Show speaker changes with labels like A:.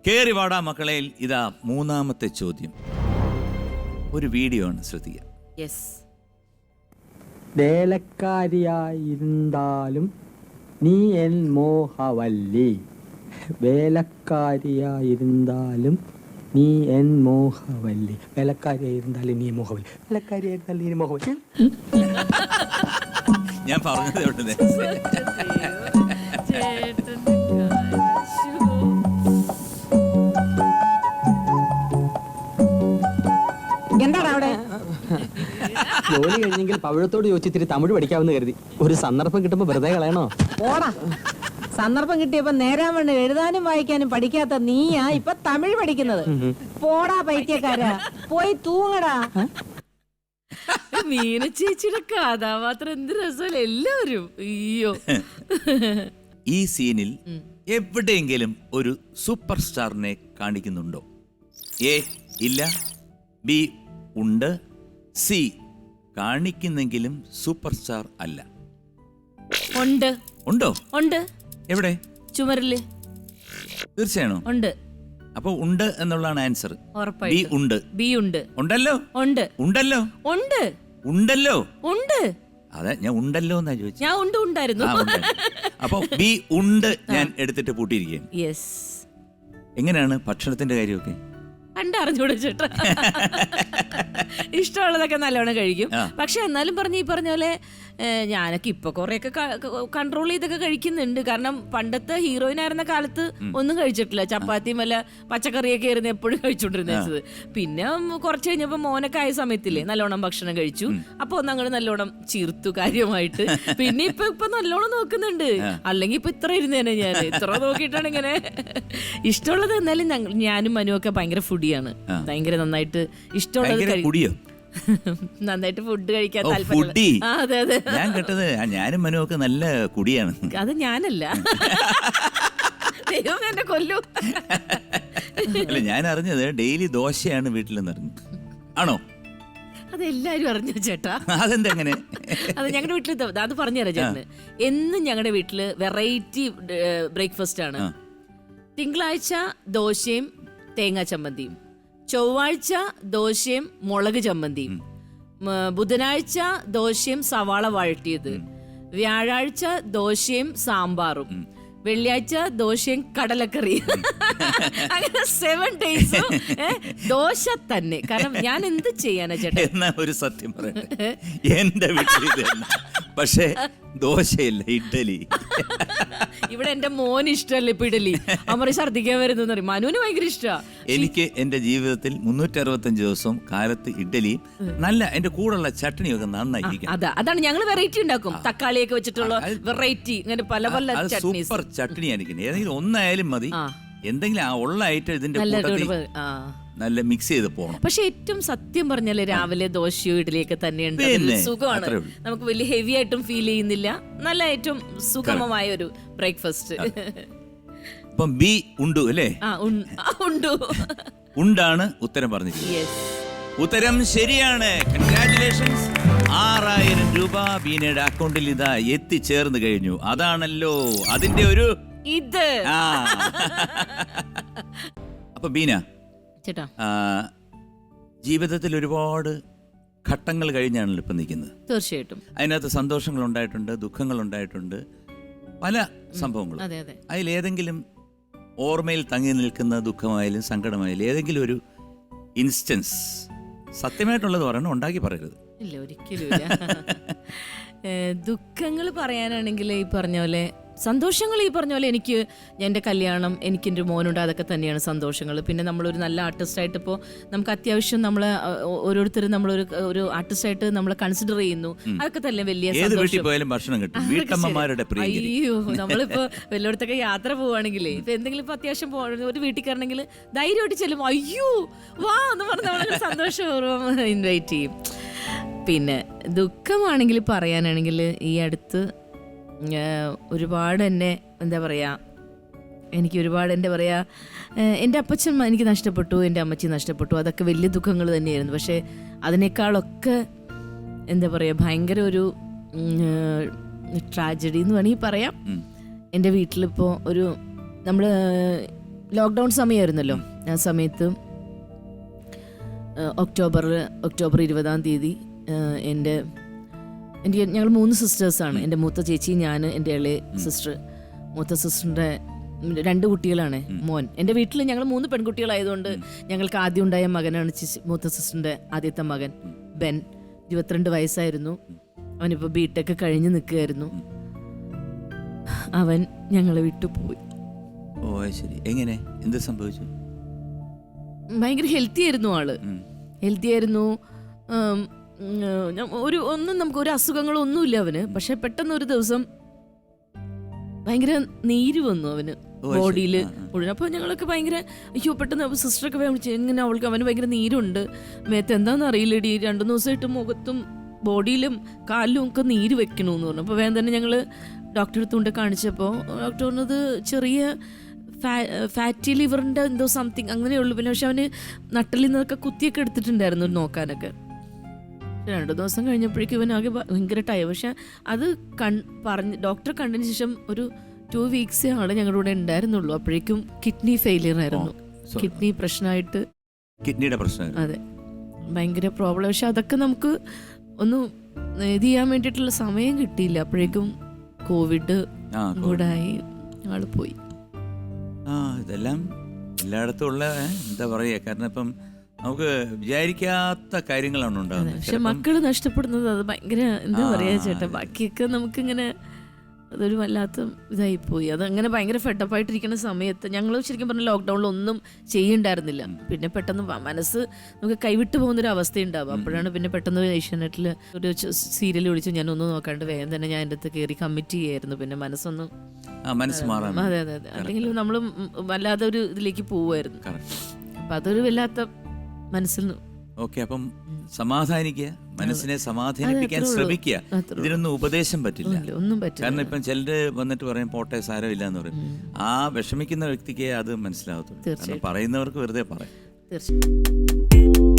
A: കേറി വാടാ മക്കളെ. ഇതാ മൂന്നാമത്തെ ചോദ്യം. ഒരു വീഡിയോ ആണ്, ശ്രദ്ധിക്കുക.
B: യെസ്.
C: വേലക്കാരിയായിരുന്നാലും നീ എൻ മോഹവല്ലി. വേലക്കാരിയായിരുന്നാലും നീ എൻ മോഹവല്ലി. വേലക്കാരിയായിരുന്നാലും നീ മോഹവല്ലി. വേലക്കാരിയായിരുന്നാലും നീ മോഹവല്ലി.
A: ഞാൻ പറഞ്ഞത്
D: എന്താണ് അവിടെ?
C: ജോലി കഴിഞ്ഞെങ്കിൽ പവിഴത്തോട് ചോദിച്ചിത്തിരി തമിഴ് പഠിക്കാമെന്ന് കരുതി. ഒരു സന്ദർഭം കിട്ടുമ്പോ വെറുതെ കളയണോ?
D: പോടാ. സന്ദർഭം കിട്ടിയപ്പോ നേരാൻ വേണ്ടി എഴുതാനും വായിക്കാനും പഠിക്കാത്ത നീയാ ഇപ്പൊ തമിഴ് പഠിക്കുന്നത്. പോടാ പൈത്യക്കാരാ, പോയി തൂങ്ങടാ.
B: മീന ചേച്ചിയുടെ കഥാപാത്രം എന്ത് രസമല്ലേ എല്ലാവരും. അയ്യോ,
A: ഈ സീനിൽ എവിടെയെങ്കിലും ഒരു സൂപ്പർ സ്റ്റാറിനെ കാണിക്കുന്നുണ്ടോ? എ ഇല്ല, ബി ഉണ്ട്, സി കാണിക്കുന്നെങ്കിലും സൂപ്പർ സ്റ്റാർ അല്ല.
B: ഉണ്ട്.
A: ഉണ്ടോ?
B: ഉണ്ട്.
A: എവിടെ?
B: ചുമരില്.
A: തീർച്ചയാണോ?
B: ഉണ്ട്.
A: അപ്പൊ ഉണ്ട് എന്നുള്ളതാണ് ആൻസർ. ബി ഉണ്ട്.
B: ബി ഉണ്ട്.
A: ഉണ്ടല്ലോ.
B: ഉണ്ട്.
A: ഉണ്ടല്ലോ.
B: ഉണ്ട്.
A: ഉണ്ടല്ലോ.
B: ഉണ്ട്.
A: അതെ, ഞാൻ ഉണ്ടല്ലോ എന്നാ ചോദിച്ചു.
B: ഞാൻ ഉണ്ടായിരുന്നു.
A: അപ്പൊ ബി ഉണ്ട് ഞാൻ എടുത്തിട്ട് പൂട്ടിയിരിക്കുകയാണ്.
B: യെസ്.
A: എങ്ങനെയാണ് ഭക്ഷണത്തിന്റെ കാര്യമൊക്കെ?
B: കണ്ടറിഞ്ഞൂടെ ചേട്ടാ. ഇഷ്ടമുള്ളതൊക്കെ നല്ലോണം കഴിക്കും. പക്ഷെ എന്നാലും ഈ പറഞ്ഞ പോലെ ഞാനൊക്കെ ഇപ്പൊ കൊറേയൊക്കെ കൺട്രോൾ ചെയ്തൊക്കെ കഴിക്കുന്നുണ്ട്. കാരണം പണ്ടത്തെ ഹീറോയിൻ ആയിരുന്ന കാലത്ത് ഒന്നും കഴിച്ചിട്ടില്ല. ചപ്പാത്തിയും വല്ല പച്ചക്കറിയൊക്കെ ആയിരുന്നു എപ്പോഴും കഴിച്ചോണ്ടിരുന്നത്. പിന്നെ കുറച്ച് കഴിഞ്ഞപ്പോ മോനൊക്കെ ആയ സമയത്തില്ലേ നല്ലോണം ഭക്ഷണം കഴിച്ചു. അപ്പൊ ഒന്നങ്ങോട്ട് നല്ലോണം ചീർത്തു കാര്യമായിട്ട്. പിന്നെ ഇപ്പൊ നല്ലോണം നോക്കുന്നുണ്ട്. അല്ലെങ്കിൽ ഇപ്പൊ ഇത്ര ഇരുന്നേനെ ഞാൻ. ഇത്ര നോക്കിയിട്ടാണ് ഇങ്ങനെ. ഇഷ്ടമുള്ളത് എന്നാലും ഞാനും മനുവൊക്കെ ഭയങ്കര ഫുഡിയാണ്. ഭയങ്കര നന്നായിട്ട് ഇഷ്ടമുള്ളത് കഴിക്കും. നന്നായിട്ട് ഫുഡ് കഴിക്കാൻ താല്പര്യം. അതെ അതെ,
A: ഞാൻ കേട്ടത് ഞാനും മനുവൊക്കെ നല്ല കുടിയാണ്.
B: അത് ഞാനല്ല, ദൈവം എന്നെ കൊല്ലു.
A: അല്ല, ഞാൻ അറിഞ്ഞത് ഡെയിലി ദോശയാണ് വീട്ടിലെന്ന് അറിഞ്ഞു. ആണോ?
B: അതെല്ലാരും അറിഞ്ഞു ചേട്ടാ.
A: അതെന്തെങ്ങനെ?
B: അത് ഞങ്ങളുടെ വീട്ടിൽ അത് പറഞ്ഞുതരാം ചേട്ടന്. എന്നും ഞങ്ങളുടെ വീട്ടില് വെറൈറ്റി ബ്രേക്ക്ഫാസ്റ്റ് ആണ്. തിങ്കളാഴ്ച ദോശയും തേങ്ങാ ചമ്മന്തിയും, ചൊവ്വാഴ്ച ദോശയും മുളക് ചമ്മന്തിയും, ബുധനാഴ്ച ദോശയും സവാള വഴറ്റിയത്, വ്യാഴാഴ്ച ദോശയും സാമ്പാറും, വെള്ളിയാഴ്ച ദോശയും കടലക്കറിയും. അങ്ങനെ 7 days ദോശ തന്നെ. കാരണം ഞാൻ എന്ത് ചെയ്യാനാ ചേട്ടാ?
A: എന്നാ ഒരു സത്യം പറയട്ടെ, എന്റെ വീട്ടിൽ പക്ഷേ ദോശയല്ല, ഇഡ്ഡലി.
B: ഇവിടെ എന്റെ മോന് ഇഷ്ടമല്ല ഇപ്പൊ ഇഡലി. അമ്മ ഛർദിക്കാൻ വരുന്ന മനുവിന് ഭയങ്കര ഇഷ്ടമാണ്.
A: എനിക്ക് എന്റെ ജീവിതത്തിൽ 365 ദിവസവും കാലത്ത് ഇഡ്ഡലിയും നല്ല എന്റെ കൂടെയുള്ള ചട്നിയൊക്കെ നന്നായിരിക്കും.
B: അതാണ് ഞങ്ങൾ വെറൈറ്റി ഉണ്ടാക്കും. തക്കാളിയൊക്കെ വെച്ചിട്ടുള്ള വെറൈറ്റി, ഇങ്ങനെ പല പല
A: സൂപ്പർ ചട്നി ആയിരിക്കും. ഏതെങ്കിലും ഒന്നായാലും മതി. എന്തെങ്കിലും ഉള്ള ഐറ്റം ഇതിന്റെ നല്ല മിക്സ് ചെയ്ത് പോകണം.
B: പക്ഷെ ഏറ്റവും സത്യം പറഞ്ഞാല് രാവിലെ ദോശയോ ഇഡലിയൊക്കെ തന്നെയുണ്ട്. സുഖമാണ്. നമുക്ക് വലിയ ഹെവി ആയിട്ടും ഫീൽ ചെയ്യുന്നില്ല. നല്ല ഏറ്റവും സുഗമമായ ഒരു ബ്രേക്ക്ഫാസ്റ്റ്.
A: അപ്പം ബി ഉണ്ടു അല്ലേ?
B: ഉണ്ടു.
A: ഉണ്ടാണ് ഉത്തരം പറഞ്ഞിരിക്കുന്നത്. ഉത്തരം ശരിയാണ്. കൺഗ്രാറ്റുലേഷൻസ്. 6000 രൂപ ബീനയുടെ അക്കൗണ്ടിൽ ഇതാ എത്തിച്ചേർന്ന് കഴിഞ്ഞു. അതാണല്ലോ അതിന്റെ ഒരു
B: ഇത്.
A: അപ്പൊ ബീന
B: ചേട്ടാ,
A: ജീവിതത്തിൽ ഒരുപാട് ഘട്ടങ്ങൾ കഴിഞ്ഞാണല്ലോ ഇപ്പൊ നിൽക്കുന്നത്.
B: തീർച്ചയായിട്ടും
A: അതിനകത്ത് സന്തോഷങ്ങൾ ഉണ്ടായിട്ടുണ്ട്, ദുഃഖങ്ങൾ ഉണ്ടായിട്ടുണ്ട്, പല സംഭവങ്ങളും. അതിലേതെങ്കിലും ഓർമ്മയിൽ തങ്ങി നിൽക്കുന്ന ദുഃഖമായാലും സങ്കടമായാലും ഏതെങ്കിലും ഒരു ഇൻസ്റ്റൻസ് സത്യമായിട്ടുള്ളത് പറയണം, ഉണ്ടാക്കി പറയരുത്.
B: ഇല്ല, ഒരിക്കലും ഇല്ല. ദുഃഖങ്ങൾ പറയാനാണെങ്കിൽ ഈ പറഞ്ഞ പോലെ, സന്തോഷങ്ങൾ ഈ പറഞ്ഞ പോലെ എനിക്ക് എൻ്റെ കല്യാണം, എനിക്ക് എൻ്റെ മോനുണ്ട്, അതൊക്കെ തന്നെയാണ് സന്തോഷങ്ങൾ. പിന്നെ നമ്മളൊരു നല്ല ആർട്ടിസ്റ്റായിട്ട് ഇപ്പോൾ നമുക്ക് അത്യാവശ്യം നമ്മൾ ഓരോരുത്തരും നമ്മളൊരു ആർട്ടിസ്റ്റായിട്ട് നമ്മളെ കൺസിഡർ ചെയ്യുന്നു. അതൊക്കെ തന്നെ വലിയ
A: ഭക്ഷണം കിട്ടും.
B: അയ്യോ, നമ്മളിപ്പോൾ വല്ലയിടത്തൊക്കെ യാത്ര പോവുകയാണെങ്കിലേ, ഇപ്പം എന്തെങ്കിലും ഇപ്പോൾ അത്യാവശ്യം ഒരു വീട്ടിൽ കയറണമെങ്കിൽ ധൈര്യമായിട്ട് ചെല്ലും. അയ്യോ വാ എന്ന് പറഞ്ഞ് നമ്മളൊരു സന്തോഷപൂർവ്വം ഇൻവൈറ്റ് ചെയ്യും. പിന്നെ ദുഃഖമാണെങ്കിൽ പറയാനാണെങ്കിൽ ഈ അടുത്ത് ഒരുപാട് എന്നെ എന്താ പറയുക, എനിക്ക് ഒരുപാട് എന്താ പറയുക, എൻ്റെ അപ്പച്ചൻ എനിക്ക് നഷ്ടപ്പെട്ടു, എൻ്റെ അമ്മച്ചി നഷ്ടപ്പെട്ടു. അതൊക്കെ വലിയ ദുഃഖങ്ങൾ തന്നെയായിരുന്നു. പക്ഷേ അതിനേക്കാളൊക്കെ എന്താ പറയുക, ഭയങ്കര ഒരു ട്രാജഡി എന്ന് വേണമെങ്കിൽ പറയാം. എൻ്റെ വീട്ടിലിപ്പോൾ നമ്മൾ ലോക്ക്ഡൗൺ സമയമായിരുന്നല്ലോ. ആ സമയത്ത് ഒക്ടോബർ 20-ാം തീയതി ഞങ്ങൾ 3 സിസ്റ്റേഴ്സാണ്. എൻ്റെ മൂത്ത ചേച്ചി, ഞാൻ, എൻ്റെ ഇളയ സിസ്റ്റർ. മൂത്ത സിസ്റ്ററിൻ്റെ 2 കുട്ടികളാണ്, മോൻ. എൻ്റെ വീട്ടിൽ ഞങ്ങൾ 3 പെൺകുട്ടികളായതുകൊണ്ട് ഞങ്ങൾക്ക് ആദ്യം ഉണ്ടായ മകനാണ് മൂത്ത സിസ്റ്ററിൻ്റെ ആദ്യത്തെ മകൻ ബെൻ. 22 വയസ്സായിരുന്നു. അവനിപ്പോൾ ബിടെക് കഴിഞ്ഞ് നിൽക്കുകയായിരുന്നു. അവൻ ഞങ്ങളെ വിട്ടുപോയി.
A: ഓ ശരി. എങ്ങനെ, എന്ത് സംഭവിച്ചു?
B: ഭയങ്കര ഹെൽത്തി ആയിരുന്നു ആള്. ഹെൽത്തി ആയിരുന്നു. നമുക്ക് ഒരു അസുഖങ്ങളൊന്നുമില്ല അവന്. പക്ഷെ പെട്ടെന്ന് ഒരു ദിവസം ഭയങ്കര നീര് വന്നു അവന് ബോഡിയിൽ മുഴുവൻ. അപ്പോൾ ഞങ്ങളൊക്കെ ഭയങ്കര അയ്യോ, പെട്ടെന്ന് സിസ്റ്ററൊക്കെ വിളിച്ചു, എങ്ങനെ അവന് ഭയങ്കര നീരുണ്ട് മേത്ത്, എന്താണെന്ന് അറിയില്ലടി, 2 ദിവസമായിട്ട് മുഖത്തും ബോഡിയിലും കാലിലും ഒക്കെ നീര് വെക്കണമെന്ന് പറഞ്ഞു. അപ്പോൾ വേഗം തന്നെ ഞങ്ങൾ ഡോക്ടറെ അടുത്തുകൊണ്ട് കാണിച്ചപ്പോൾ ഡോക്ടർ പറഞ്ഞത് ചെറിയ ഫാറ്റി ലിവറിൻ്റെ എന്തോ സംതിങ് അങ്ങനെയുള്ളൂ. പിന്നെ പക്ഷെ അവന് നട്ടലിൽ നിന്നൊക്കെ കുത്തിയൊക്കെ എടുത്തിട്ടുണ്ടായിരുന്നു നോക്കാനൊക്കെ. 2 ദിവസം കഴിഞ്ഞപ്പോഴേക്കും ഇവനാകെ ഭയങ്കര ടയർ. പക്ഷെ അത് ഡോക്ടറെ കണ്ടതിന് ശേഷം ഒരു 2 വീക്സേ ആള് ഞങ്ങളുടെ കൂടെ ഉണ്ടായിരുന്നുള്ളൂ. അപ്പോഴേക്കും കിഡ്നി ഫെയിലിയർ ആയിരുന്നു. കിഡ്നി പ്രശ്നമായിട്ട്, കിഡ്നിയുടെ പ്രശ്നം. അതെ, ഭയങ്കര പ്രോബ്ലം. പക്ഷെ അതൊക്കെ നമുക്ക് ഒന്ന് ഇത് ചെയ്യാൻ വേണ്ടിയിട്ടുള്ള സമയം കിട്ടിയില്ല. അപ്പോഴേക്കും കോവിഡ് കൂടായി ആള് പോയി.
A: ഇതെല്ലാം എല്ലായിടത്തും ഉള്ള എന്താ പറയുക, കാരണം ഇപ്പം നമുക്ക് വിചാരിക്കാത്ത കാര്യങ്ങളാണ് ഉണ്ടാകുന്നത്.
B: പക്ഷെ മക്കള് നഷ്ടപ്പെടുന്നത് അത് ഭയങ്കര എന്താ പറയാ ചേട്ടാ. ബാക്കിയൊക്കെ നമുക്കിങ്ങനെ അതൊരു വല്ലാത്ത ഇതായിപ്പോയി. അതങ്ങനെ ഭയങ്കര ഫെഡപ്പായിട്ടിരിക്കുന്ന സമയത്ത് ഞങ്ങൾ ശരിക്കും പറഞ്ഞാൽ ലോക്ക്ഡൗണിൽ ഒന്നും ചെയ്യണ്ടായിരുന്നില്ല. പിന്നെ പെട്ടെന്ന് മനസ്സ് നമുക്ക് കൈവിട്ട് പോകുന്നൊരു അവസ്ഥയുണ്ടാവും. അപ്പോഴാണ് പിന്നെ പെട്ടെന്ന് ഏഷ്യാനെറ്റിൽ ഒരു സീരിയൽ വിളിച്ചു. ഞാനൊന്നും നോക്കാണ്ട് വേഗം തന്നെ ഞാൻ എൻ്റെ അടുത്ത് കയറി കമ്മിറ്റ് ചെയ്യായിരുന്നു. പിന്നെ മനസ്സൊന്നും അതെ. അല്ലെങ്കിൽ നമ്മൾ വല്ലാതെ ഒരു ഇതിലേക്ക് പോവുമായിരുന്നു. അപ്പം അതൊരു വല്ലാത്ത മനസ്സിൽ നിന്ന്.
A: ഓക്കെ, അപ്പം സമാധാനിക്കുക, മനസ്സിനെ സമാധാനിപ്പിക്കാൻ ശ്രമിക്കുക. ഇതിനൊന്നും ഉപദേശം പറ്റില്ല,
B: ഒന്നും പറ്റില്ല.
A: കാരണം ഇപ്പം ചിലര് വന്നിട്ട് പറയും പോട്ടെ സാരമില്ല എന്ന് പറയും. ആ വിഷമിക്കുന്ന വ്യക്തിക്ക് അത് മനസ്സിലാവത്തുള്ളൂ. പറയുന്നവർക്ക് വെറുതെ പറയാം.
B: തീർച്ചയായും.